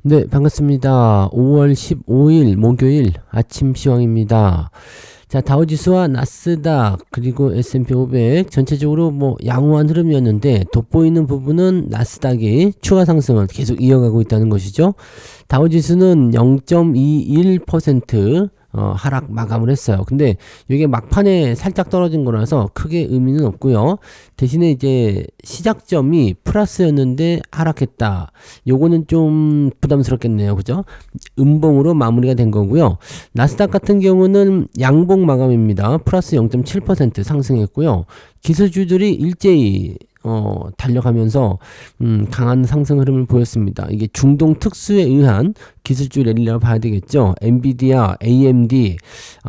네, 반갑습니다. 5월 15일 목요일 아침 시황입니다. 자, 다우지수와 나스닥 그리고 S&P 500 전체적으로 양호한 흐름이었는데 돋보이는 부분은 나스닥이 추가 상승을 계속 이어가고 있다는 것이죠. 다우지수는 0.21% 하락 마감을 했어요. 근데 이게 막판에 살짝 떨어진 거라서 크게 의미는 없고요. 대신에 이제 시작점이 플러스였는데 하락했다. 요거는 좀 부담스럽겠네요. 그죠? 음봉으로 마무리가 된 거고요. 나스닥 같은 경우는 양봉 마감입니다. 플러스 0.7% 상승했고요. 기술주들이 일제히 달려가면서 강한 상승 흐름을 보였습니다. 이게 중동 특수에 의한 기술주 랠리라고 봐야 되겠죠. 엔비디아, AMD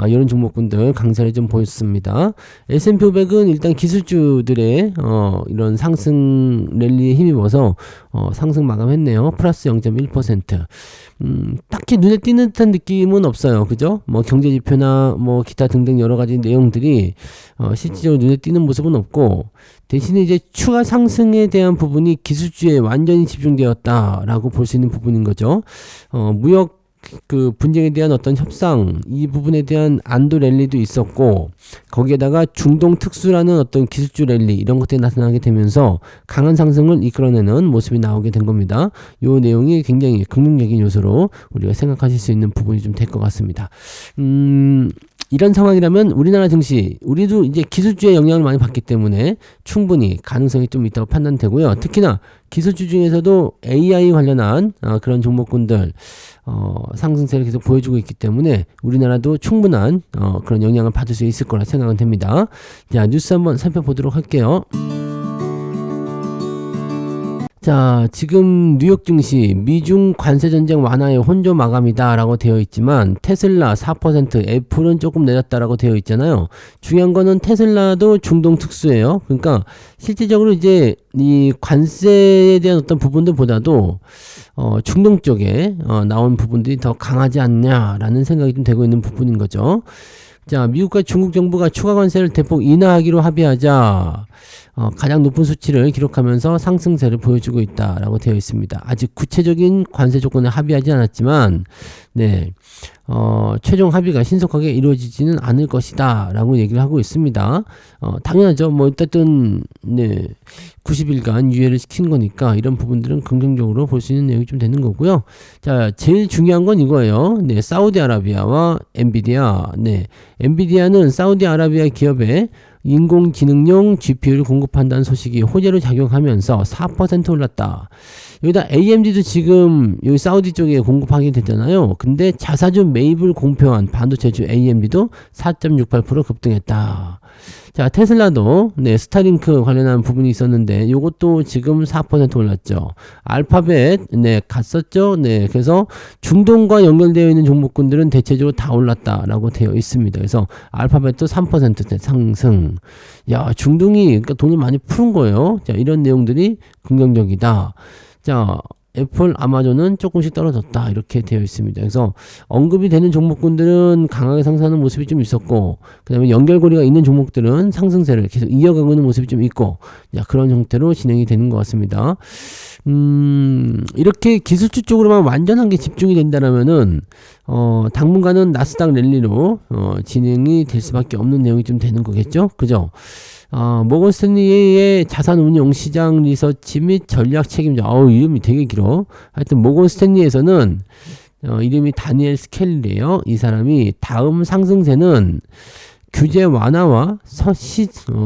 이런 종목군들 강세를 좀 보였습니다. S&P 500은 일단 기술주들의 이런 상승 랠리에 힘입어서 상승 마감했네요. 플러스 0.1%. 딱히 눈에 띄는 듯한 느낌은 없어요. 그죠? 경제 지표나 기타 등등 여러 가지 내용들이 실질적으로 눈에 띄는 모습은 없고, 대신에 이제 추가 상승에 대한 부분이 기술주에 완전히 집중되었다라고 볼 수 있는 부분인 거죠. 무역 그 분쟁에 대한 어떤 협상, 이 부분에 대한 안도 랠리도 있었고, 거기에다가 중동 특수라는 어떤 기술주 랠리 이런 것들이 나타나게 되면서 강한 상승을 이끌어내는 모습이 나오게 된 겁니다. 요 내용이 굉장히 긍정적인 요소로 우리가 생각하실 수 있는 부분이 좀 될 것 같습니다. 이런 상황이라면 우리나라 증시, 우리도 이제 기술주의 영향을 많이 받기 때문에 충분히 가능성이 좀 있다고 판단되고요. 특히나 기술주 중에서도 AI 관련한 그런 종목군들 상승세를 계속 보여주고 있기 때문에 우리나라도 충분한 그런 영향을 받을 수 있을 거라 생각은 됩니다. 자, 뉴스 한번 살펴보도록 할게요. 자, 지금 뉴욕 증시 미중 관세 전쟁 완화의 혼조 마감이다 라고 되어 있지만 테슬라 4%, 애플은 조금 내렸다라고 되어 있잖아요. 중요한 거는 테슬라도 중동 특수예요. 그러니까 실질적으로 이제 이 관세에 대한 어떤 부분들보다도 중동 쪽에 나온 부분들이 더 강하지 않냐라는 생각이 좀 되고 있는 부분인 거죠. 자, 미국과 중국 정부가 추가 관세를 대폭 인하하기로 합의하자 가장 높은 수치를 기록하면서 상승세를 보여주고 있다라고 되어 있습니다. 아직 구체적인 관세 조건에 합의하지 않았지만, 네, 최종 합의가 신속하게 이루어지지는 않을 것이다 라고 얘기를 하고 있습니다. 당연하죠. 어쨌든, 네, 90일간 유예를 시킨 거니까 이런 부분들은 긍정적으로 볼 수 있는 내용이 좀 되는 거고요. 자, 제일 중요한 건 이거예요. 네, 사우디아라비아와 엔비디아. 네, 엔비디아는 사우디아라비아 기업에 인공지능용 GPU를 공급한다는 소식이 호재로 작용하면서 4% 올랐다. 여기다 AMD도 지금 여기 사우디 쪽에 공급하게 됐잖아요. 근데 자사주 매입을 공표한 반도체주 AMD도 4.68% 급등했다. 자, 테슬라도 네, 스타링크 관련한 부분이 있었는데 요것도 지금 4% 올랐죠. 알파벳 네, 갔었죠. 네, 그래서 중동과 연결되어 있는 종목군들은 대체적으로 다 올랐다라고 되어 있습니다. 그래서 알파벳도 3% 상승. 야, 중동이 그러니까 돈을 많이 푸는 거예요. 자, 이런 내용들이 긍정적이다. 자, 애플, 아마존은 조금씩 떨어졌다 이렇게 되어 있습니다. 그래서 언급이 되는 종목군들은 강하게 상승하는 모습이 좀 있었고, 그 다음에 연결고리가 있는 종목들은 상승세를 계속 이어가고 있는 모습이 좀 있고, 자, 그런 형태로 진행이 되는 것 같습니다. 이렇게 기술주 쪽으로만 완전한 게 집중이 된다라면은 당분간은 나스닥 랠리로 진행이 될 수밖에 없는 내용이 좀 되는 거겠죠, 그죠? 모건 스탠리의 자산운용 시장 리서치 및 전략 책임자. 이름이 되게 길어. 하여튼 모건 스탠리에서는 이름이 다니엘 스켈리예요. 이 사람이 다음 상승세는 규제 완화와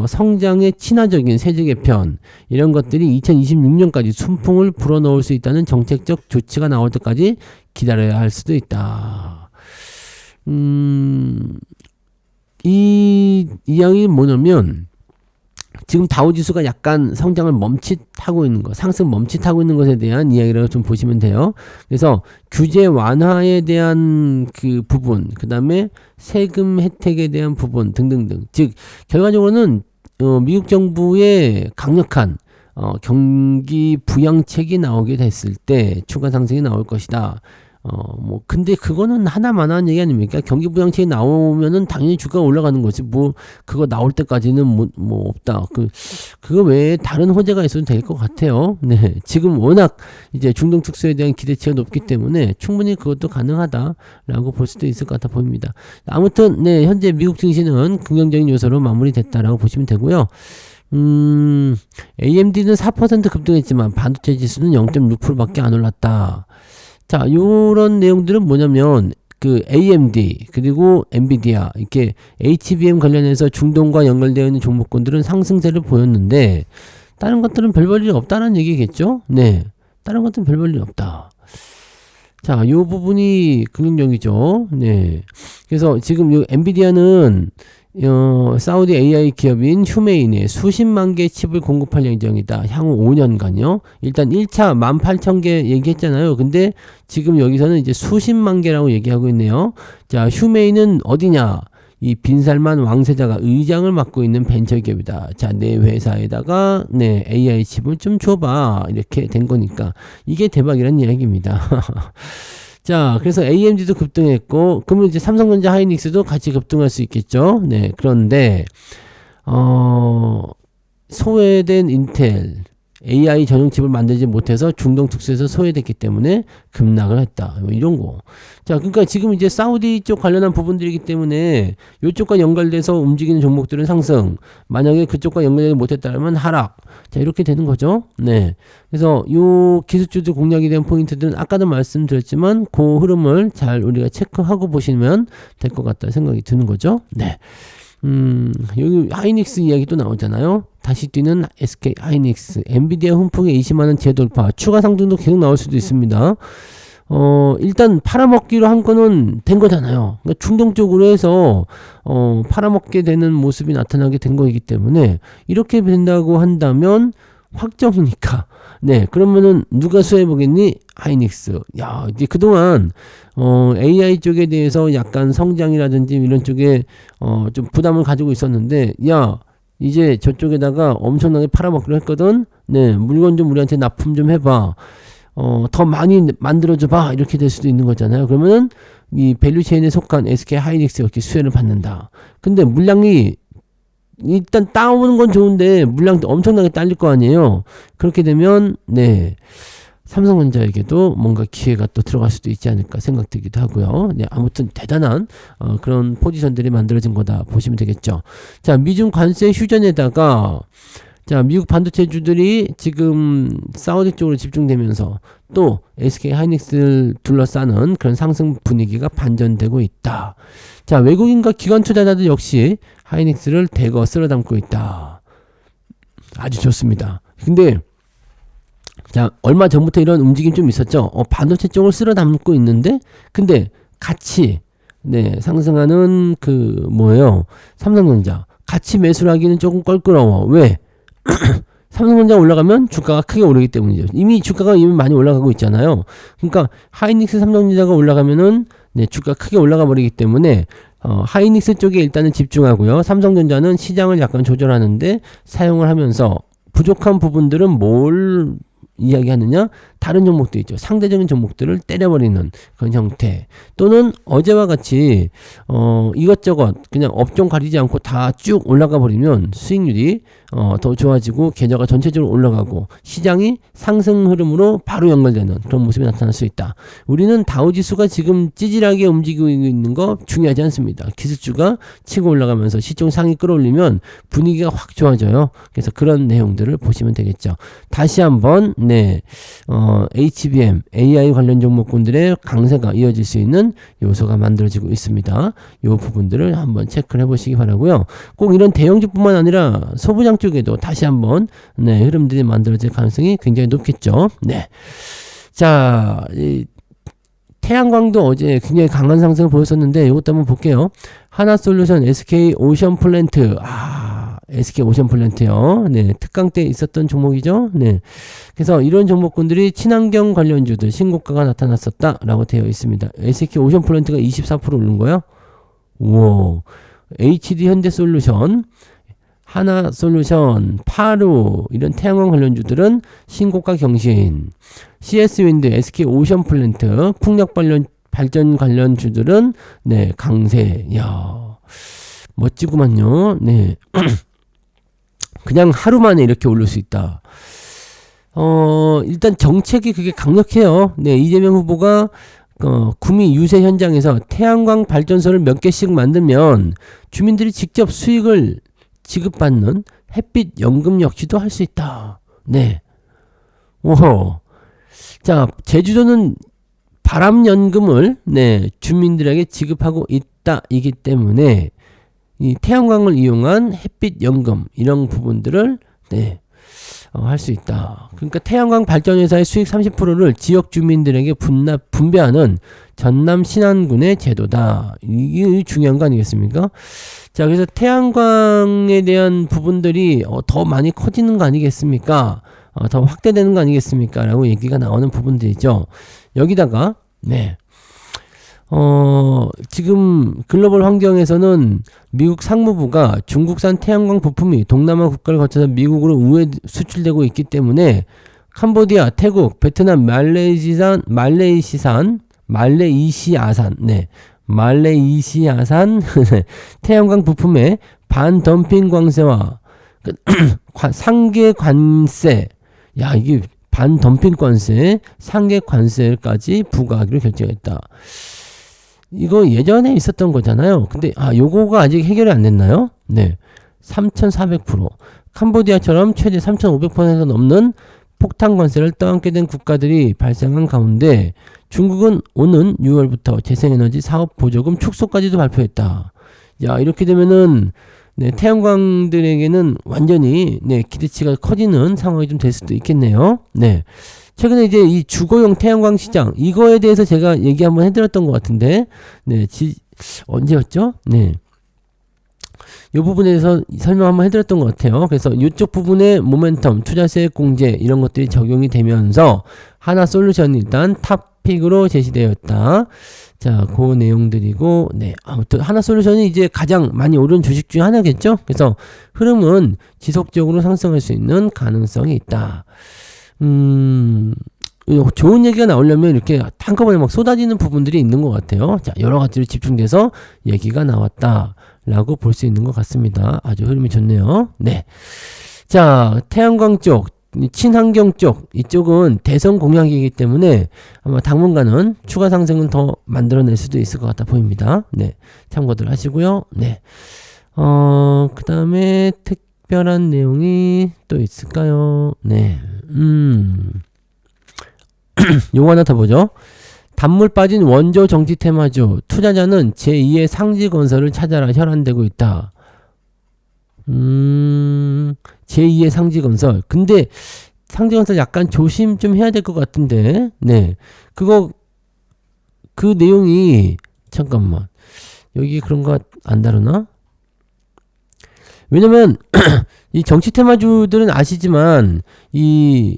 성장의 친화적인 세제 개편 이런 것들이 2026년까지 순풍을 불어넣을 수 있다는 정책적 조치가 나올 때까지 기다려야 할 수도 있다. 이 이야기는 뭐냐면 지금 다우지수가 약간 성장을 멈칫하고 있는 것, 상승 멈칫하고 있는 것에 대한 이야기라고 좀 보시면 돼요. 그래서 규제 완화에 대한 그 부분, 그 다음에 세금 혜택에 대한 부분 등등등. 즉 결과적으로는 미국 정부의 강력한 경기 부양책이 나오게 됐을 때 추가 상승이 나올 것이다. 근데 그거는 하나만한 얘기 아닙니까? 경기 부양책이 나오면은 당연히 주가가 올라가는 거지. 그거 나올 때까지는 없다. 그거 외에 다른 호재가 있어도 될 것 같아요. 네. 지금 워낙 이제 중동 특수에 대한 기대치가 높기 때문에 충분히 그것도 가능하다라고 볼 수도 있을 것 같아 보입니다. 아무튼, 네. 현재 미국 증시는 긍정적인 요소로 마무리됐다라고 보시면 되고요. AMD는 4% 급등했지만 반도체 지수는 0.6%밖에 안 올랐다. 자, 요런 내용들은 뭐냐면 AMD 그리고 엔비디아 이렇게 HBM 관련해서 중동과 연결되어 있는 종목군들은 상승세를 보였는데 다른 것들은 별 볼 일이 없다는 얘기겠죠? 네. 다른 것들은 별 볼 일이 없다. 자, 요 부분이 긍정적이죠. 네. 그래서 지금 요 엔비디아는 사우디 AI 기업인 휴메인에 수십만 개 칩을 공급할 예정이다. 향후 5년간요. 일단 1차 18,000개 얘기했잖아요. 근데 지금 여기서는 이제 수십만 개라고 얘기하고 있네요. 자, 휴메인은 어디냐? 이 빈살만 왕세자가 의장을 맡고 있는 벤처기업이다. 자, 내 회사에다가 AI 칩을 좀 줘봐. 이렇게 된 거니까 이게 대박이란 이야기입니다. 자, 그래서 AMD도 급등했고, 그러면 이제 삼성전자 하이닉스도 같이 급등할 수 있겠죠. 네, 그런데 소외된 인텔 AI 전용 칩을 만들지 못해서 중동 특수에서 소외됐기 때문에 급락을 했다. 이런 거. 자, 그러니까 지금 이제 사우디 쪽 관련한 부분들이기 때문에 이쪽과 연결돼서 움직이는 종목들은 상승. 만약에 그쪽과 연결되지 못했다면 하락. 자, 이렇게 되는 거죠. 네. 그래서 요 기술주들 공략에 대한 포인트들은 아까도 말씀드렸지만 그 흐름을 잘 우리가 체크하고 보시면 될 것 같다 생각이 드는 거죠. 네. 여기 하이닉스 이야기 또 나오잖아요. 다시 뛰는 SK 하이닉스, 엔비디아 훈풍의 20만원 재돌파, 추가 상승도 계속 나올 수도 있습니다. 일단 팔아먹기로 한 거는 된 거잖아요. 그러니까 충동적으로 해서 팔아먹게 되는 모습이 나타나게 된 거이기 때문에 이렇게 된다고 한다면 확정이니까. 네, 그러면은 누가 수혜보겠니? 하이닉스. 야, 이제 그동안 AI 쪽에 대해서 약간 성장이라든지 이런 쪽에 좀 부담을 가지고 있었는데, 야, 이제 저쪽에다가 엄청나게 팔아먹기로 했거든. 네, 물건 좀 우리한테 납품 좀 해봐. 더 많이 만들어줘봐. 이렇게 될 수도 있는 거잖아요. 그러면은 이 밸류체인에 속한 SK 하이닉스 이렇게 수혜를 받는다. 근데 물량이 일단 따오는 건 좋은데 물량도 엄청나게 딸릴 거 아니에요. 그렇게 되면 네, 삼성전자에게도 뭔가 기회가 또 들어갈 수도 있지 않을까 생각되기도 하고요. 네, 아무튼 대단한 그런 포지션들이 만들어진 거다 보시면 되겠죠. 자, 미중 관세 휴전에다가 자, 미국 반도체주들이 지금 사우디 쪽으로 집중되면서 또 SK 하이닉스를 둘러싸는 그런 상승 분위기가 반전되고 있다. 자, 외국인과 기관 투자자들 역시 하이닉스를 대거 쓸어담고 있다. 아주 좋습니다. 근데 자, 얼마 전부터 이런 움직임 좀 있었죠. 반도체 쪽을 쓸어담고 있는데 근데 같이 네, 상승하는 삼성전자 같이 매수를 하기는 조금 껄끄러워. 왜? 삼성전자 올라가면 주가가 크게 오르기 때문이죠. 주가가 이미 많이 올라가고 있잖아요. 그러니까 하이닉스 삼성전자가 올라가면은 네, 주가 크게 올라가 버리기 때문에 하이닉스 쪽에 일단은 집중하고요. 삼성전자는 시장을 약간 조절하는데 사용을 하면서 부족한 부분들은 뭘 이야기하느냐? 다른 종목도 있죠. 상대적인 종목들을 때려버리는 그런 형태. 또는 어제와 같이 이것저것 그냥 업종 가리지 않고 다 쭉 올라가 버리면 수익률이 더 좋아지고 계좌가 전체적으로 올라가고 시장이 상승 흐름으로 바로 연결되는 그런 모습이 나타날 수 있다. 우리는 다우지수가 지금 찌질하게 움직이고 있는 거 중요하지 않습니다. 기술주가 치고 올라가면서 시총 상위 끌어올리면 분위기가 확 좋아져요. 그래서 그런 내용들을 보시면 되겠죠. 다시 한번 네, HBM, AI 관련 종목군들의 강세가 이어질 수 있는 요소가 만들어지고 있습니다. 이 부분들을 한번 체크를 해보시기 바라고요. 꼭 이런 대형주뿐만 아니라 소부장 쪽에도 다시 한번 네, 흐름들이 만들어질 가능성이 굉장히 높겠죠. 네, 자, 태양광도 어제 굉장히 강한 상승을 보였었는데 이것도 한번 볼게요. 하나솔루션, SK 오션플랜트, SK 오션플랜트요. 네, 특강 때 있었던 종목이죠. 네, 그래서 이런 종목군들이 친환경 관련주들 신고가가 나타났었다라고 되어 있습니다. SK 오션플랜트가 24% 오른 거요. 우와. HD 현대솔루션, 하나솔루션, 파루 이런 태양광 관련주들은 신고가 경신. CS윈드, SK오션플랜트, 풍력 발전 관련주들은 네, 강세. 야, 멋지구만요. 네. 그냥 하루 만에 이렇게 오를 수 있다. 일단 정책이 그게 강력해요. 네, 이재명 후보가 구미 유세 현장에서 태양광 발전소를 몇 개씩 만들면 주민들이 직접 수익을 지급받는 햇빛 연금 역시도 할 수 있다. 네. 오. 자, 제주도는 바람 연금을 네, 주민들에게 지급하고 있다이기 때문에 이 태양광을 이용한 햇빛 연금 이런 부분들을 네, 할 수 있다. 그러니까 태양광 발전회사의 수익 30%를 지역 주민들에게 분배하는 전남 신안군의 제도다. 이게 중요한 거 아니겠습니까? 자, 그래서 태양광에 대한 부분들이 더 많이 커지는 거 아니겠습니까? 더 확대되는 거 아니겠습니까? 라고 얘기가 나오는 부분들이죠. 여기다가 네. 지금 글로벌 환경에서는 미국 상무부가 중국산 태양광 부품이 동남아 국가를 거쳐서 미국으로 우회 수출되고 있기 때문에 캄보디아, 태국, 베트남, 말레이시아산 태양광 부품의 반덤핑 관세와 상계 관세, 야, 이게 반덤핑 관세, 상계 관세까지 부과하기로 결정했다. 이거 예전에 있었던 거잖아요. 근데 요거가 아직 해결이 안 됐나요? 네. 3,400%. 캄보디아처럼 최대 3,500% 넘는 폭탄 관세를 떠안게 된 국가들이 발생한 가운데 중국은 오는 6월부터 재생에너지 사업 보조금 축소까지도 발표했다. 야, 이렇게 되면은 네, 태양광들에게는 완전히 네, 기대치가 커지는 상황이 좀 될 수도 있겠네요. 네. 최근에 이제 이 주거용 태양광 시장 이거에 대해서 제가 얘기 한번 해드렸던 것 같은데 네, 언제였죠? 네, 이 부분에 대해서 설명 한번 해드렸던 것 같아요. 그래서 이쪽 부분에 모멘텀, 투자세 공제 이런 것들이 적용이 되면서 하나솔루션이 일단 탑픽으로 제시되었다. 자, 그 내용들이고 네, 아무튼 하나솔루션이 이제 가장 많이 오른 주식 중에 하나겠죠. 그래서 흐름은 지속적으로 상승할 수 있는 가능성이 있다. 좋은 얘기가 나오려면 이렇게 한꺼번에 막 쏟아지는 부분들이 있는 것 같아요. 자, 여러 가지로 집중돼서 얘기가 나왔다라고 볼 수 있는 것 같습니다. 아주 흐름이 좋네요. 네. 자, 태양광 쪽, 친환경 쪽, 이쪽은 대선 공약이기 때문에 아마 당분간은 추가 상승은 더 만들어낼 수도 있을 것 같아 보입니다. 네. 참고들 하시고요. 네. 그 다음에 특별한 내용이 또 있을까요? 네. 요거 하나 더 보죠. 단물 빠진 원조 정치 테마주 투자자는 제2의 상지건설을 찾아라 혈안되고 있다. 제2의 상지건설. 근데 상지건설 약간 조심 좀 해야 될 것 같은데. 네. 그 내용이 잠깐만. 여기 그런 거 안 다루나? 왜냐면 이 정치 테마주들은 아시지만 이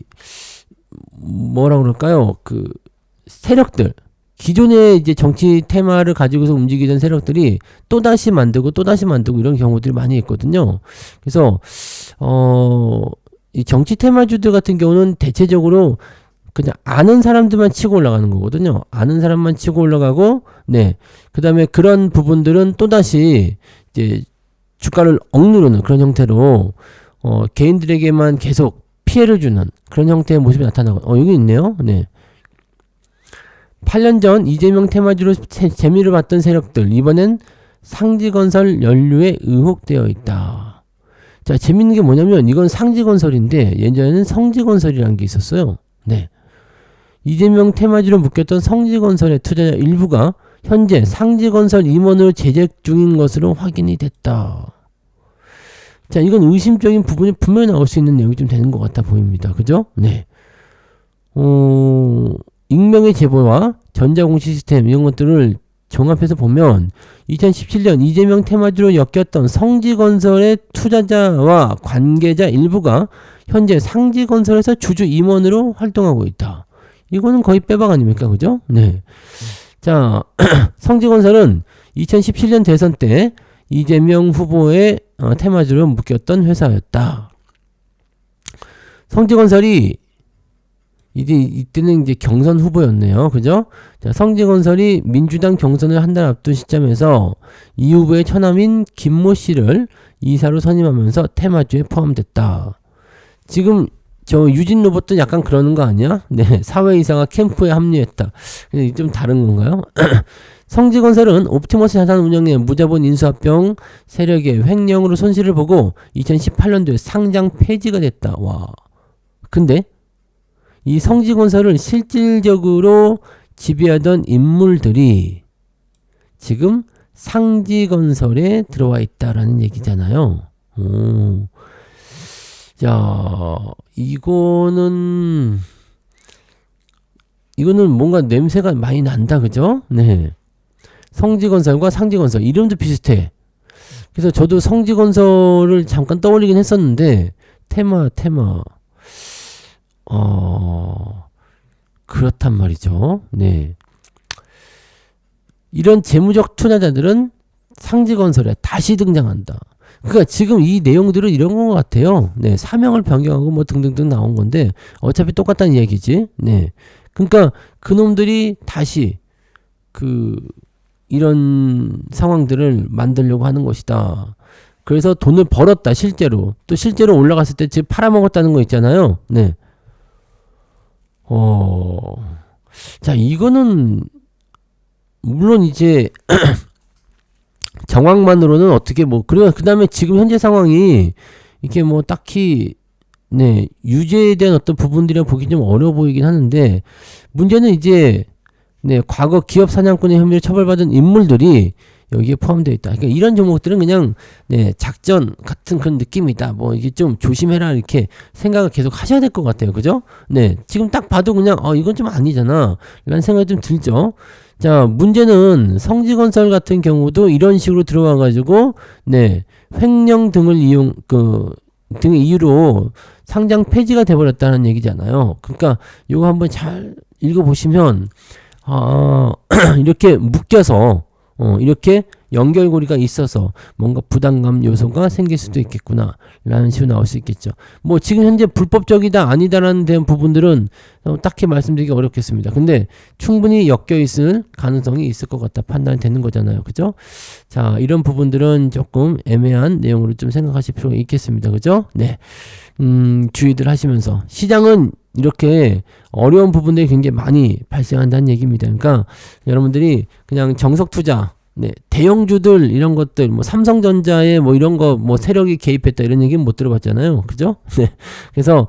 뭐라 그럴까요? 그 세력들 기존의 이제 정치 테마를 가지고서 움직이던 세력들이 또다시 만들고 이런 경우들이 많이 있거든요. 그래서 이 정치 테마주들 같은 경우는 대체적으로 그냥 아는 사람들만 치고 올라가는 거거든요. 아는 사람만 치고 올라가고 네. 그다음에 그런 부분들은 또다시 이제 주가를 억누르는 그런 형태로 개인들에게만 계속 피해를 주는 그런 형태의 모습이 나타나고 여기 있네요. 네. 8년 전 이재명 테마주로 재미를 봤던 세력들 이번엔 상지건설 연루에 의혹되어 있다. 자, 재밌는 게 뭐냐면 이건 상지건설인데 예전에는 성지건설이라는 게 있었어요. 네. 이재명 테마주로 묶였던 성지건설의 투자자 일부가 현재 상지건설 임원으로 재직 중인 것으로 확인이 됐다. 자, 이건 의심적인 부분이 분명히 나올 수 있는 내용이 좀 되는 것 같아 보입니다. 그죠? 네. 익명의 제보와 전자공시 시스템 이런 것들을 종합해서 보면 2017년 이재명 테마주로 엮였던 성지건설의 투자자와 관계자 일부가 현재 상지건설에서 주주 임원으로 활동하고 있다. 이거는 거의 빼박 아닙니까? 그죠? 네. 자, 성지건설은 2017년 대선 때 이재명 후보의 테마주로 묶였던 회사였다. 성지건설이 이때는 이제 경선 후보였네요. 그죠? 자, 성지건설이 민주당 경선을 한 달 앞둔 시점에서 이 후보의 처남인 김모 씨를 이사로 선임하면서 테마주에 포함됐다. 지금 저 유진 로봇도 약간 그러는 거 아니야? 네, 사회이사가 캠프에 합류했다. 근데 좀 다른 건가요? 성지건설은 옵티머스 자산운용의 무자본 인수합병 세력의 횡령으로 손실을 보고 2018년도에 상장 폐지가 됐다. 와. 근데 이 성지건설을 실질적으로 지배하던 인물들이 지금 상지건설에 들어와 있다라는 얘기잖아요. 자, 이거는 뭔가 냄새가 많이 난다, 그죠? 네. 성지건설과 상지건설 이름도 비슷해. 그래서 저도 성지건설을 잠깐 떠올리긴 했었는데 테마 그렇단 말이죠. 네. 이런 재무적 투자자들은 상지건설에 다시 등장한다. 그러니까 지금 이 내용들은 이런 것 같아요. 네, 사명을 변경하고 뭐 등등등 나온 건데 어차피 똑같다는 얘기지. 네. 그러니까 그놈들이 다시 이런 상황들을 만들려고 하는 것이다. 그래서 돈을 벌었다, 실제로. 또 실제로 올라갔을 때 지금 팔아먹었다는 거 있잖아요. 네. 자, 이거는 물론 이제 정황만으로는 어떻게 그 다음에 지금 현재 상황이 이게 뭐 딱히 네, 유죄에 대한 어떤 부분들이라 보기 좀 어려워 보이긴 하는데 문제는 이제 네, 과거 기업 사냥꾼의 혐의로 처벌받은 인물들이 여기에 포함되어 있다. 그러니까 이런 종목들은 그냥 네, 작전 같은 그런 느낌이다. 뭐 이게 좀 조심해라 이렇게 생각을 계속 하셔야 될 것 같아요. 그죠? 네, 지금 딱 봐도 그냥 이건 좀 아니잖아 라는 생각이 좀 들죠. 자, 문제는 성지건설 같은 경우도 이런 식으로 들어와 가지고 네, 횡령 등을 등의 이유로 상장 폐지가 돼버렸다는 얘기잖아요. 그러니까 이거 한번 잘 읽어보시면 이렇게 묶여서 이렇게 연결고리가 있어서 뭔가 부담감 요소가 생길 수도 있겠구나 라는 식으로 나올 수 있겠죠. 뭐 지금 현재 불법적이다 아니다라는 대한 부분들은 딱히 말씀드리기 어렵겠습니다. 근데 충분히 엮여 있을 가능성이 있을 것 같다 판단이 되는 거잖아요. 그죠? 자, 이런 부분들은 조금 애매한 내용으로 좀 생각하실 필요가 있겠습니다. 그죠? 네. 주의들 하시면서 시장은 이렇게 어려운 부분들이 굉장히 많이 발생한다는 얘기입니다. 그러니까 여러분들이 그냥 정석 투자, 네, 대형주들 이런 것들, 뭐 삼성전자에 뭐 이런 거 뭐 세력이 개입했다 이런 얘기는 못 들어봤잖아요. 그죠? 네. 그래서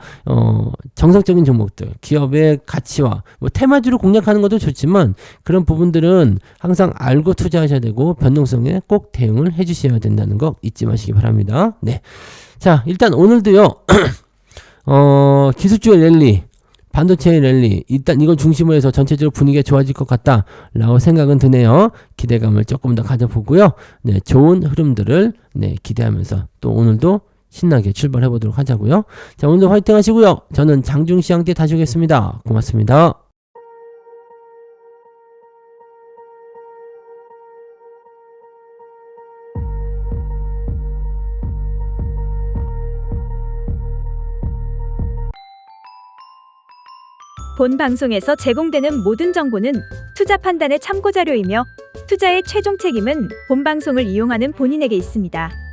정석적인 종목들, 기업의 가치와 뭐 테마주를 공략하는 것도 좋지만 그런 부분들은 항상 알고 투자하셔야 되고 변동성에 꼭 대응을 해주셔야 된다는 거 잊지 마시기 바랍니다. 네. 자, 일단 오늘도요. 기술주의 랠리, 반도체의 랠리, 일단 이걸 중심으로 해서 전체적으로 분위기가 좋아질 것 같다라고 생각은 드네요. 기대감을 조금 더 가져보고요. 네, 좋은 흐름들을 네, 기대하면서 또 오늘도 신나게 출발해 보도록 하자고요. 자, 오늘도 화이팅 하시고요. 저는 장중시장 때 다시 오겠습니다. 고맙습니다. 본 방송에서 제공되는 모든 정보는 투자 판단의 참고 자료이며 투자의 최종 책임은 본 방송을 이용하는 본인에게 있습니다.